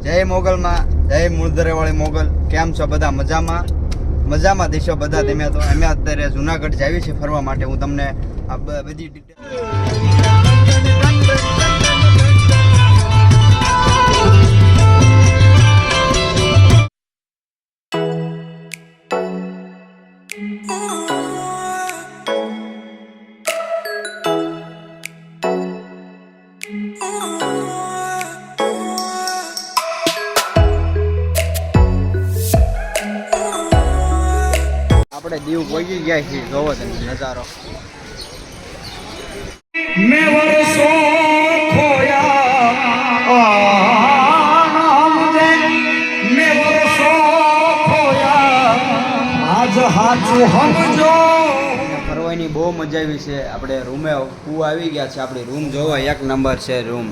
જય મોગલમાં, જય મૂળધરેવાળી મોગલ. કેમ છો બધા? મજામાં દેશો બધા. તમે તો અમે અત્યારે જુનાગઢ જાવી છે ફરવા માટે. હું તમને આ બધી ડિટેલ આપણે દીવ પહોંચી ગયા છીએ. જોવો તમે નજારો. મેં વર્ષો ખોયા મેં વર્ષો ખોયા આજ હાચું સમજો. ફરવાની બહુ મજા આવી છે. આપણે રૂમે આવી ગયા છે. આપણી રૂમ જોવો, એક નંબર છે રૂમ.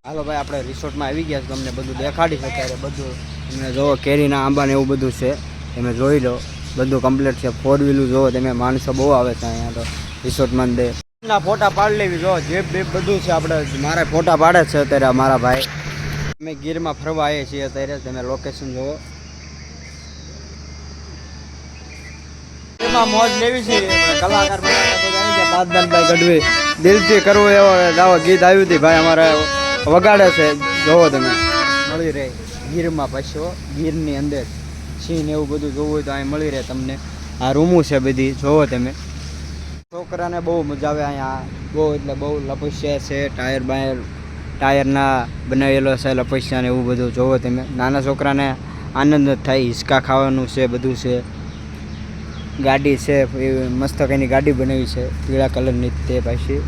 હાલો ભાઈ, આપણે રિસોર્ટમાં આવી ગયા. તમને બધું દેખાડી શકાય. બધું તમે જોવો, કેરીના આંબા ને એવું બધું છે. તમે જોઈ લો, બધું કમ્પ્લીટ છે. 4 વ્હીલું જોવો તમે. માણસો બહુ આવે છે અહીંયા તો રિસોર્ટમાં. દે ના ફોટા પાડી લેવી. જો જીપ બીપ બધું છે. આપણે મારા ફોટા પાડે છે અત્યારે મારા ભાઈ. અમે ગીરમાં ફરવા આવીએ છીએ અત્યારે. તમે લોકેશન જોવો. એમાં મોજ લેવી છે. કલાકાર બાદભાઈ ગઢવી દિલથી કરવું એવો ગાવા ગીત આવ્યું હતું ભાઈ અમારે વગાડે છે. જોવો તમે, મળી રહે ગીરમાં. પાછો ગીરની અંદર સીન એવું બધું જોવું હોય તો અહીં મળી રહે તમને. આ રૂમું છે બધી, જોવો તમે. છોકરાને બહુ મજા આવે અહીંયા. બહુ એટલે બહુ લપસ્યા છે. ટાયરના બનાવેલો છે લપસ્યા ને એવું બધું જોવો તમે. નાના છોકરાને આનંદ જ થાય. હિંચકા ખાવાનું છે, બધું છે. ગાડી છે એવી મસ્ત કંઈની ગાડી બનાવી છે પીળા કલરની. તે પાછી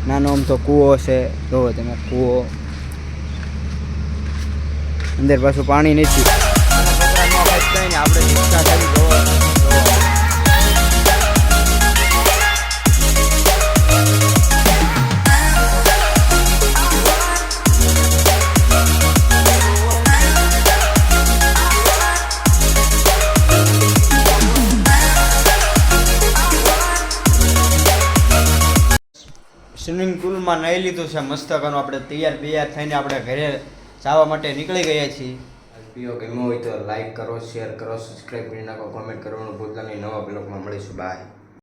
નાનો આમ તો કૂવો છે. જોવો તમે કૂવો. અંદર પાછું પાણી નથી. આપણે હિંચકા ખાલી જોવો. સ્વિમિંગ પુલમાં નાહી લીધું છે મસ્ત ઘણું. આપણે તૈયાર થઈને આપણે ઘરે જવા માટે નીકળી ગયા છીએ. વિડીયો ગમ્યો હોય તો લાઈક કરો, શેર કરો, સબસ્ક્રાઈબ કરી નાખો, કોમેન્ટ કરવાનું ભૂલતા નહીં. નવા બ્લોગમાં મળીશું. બાય.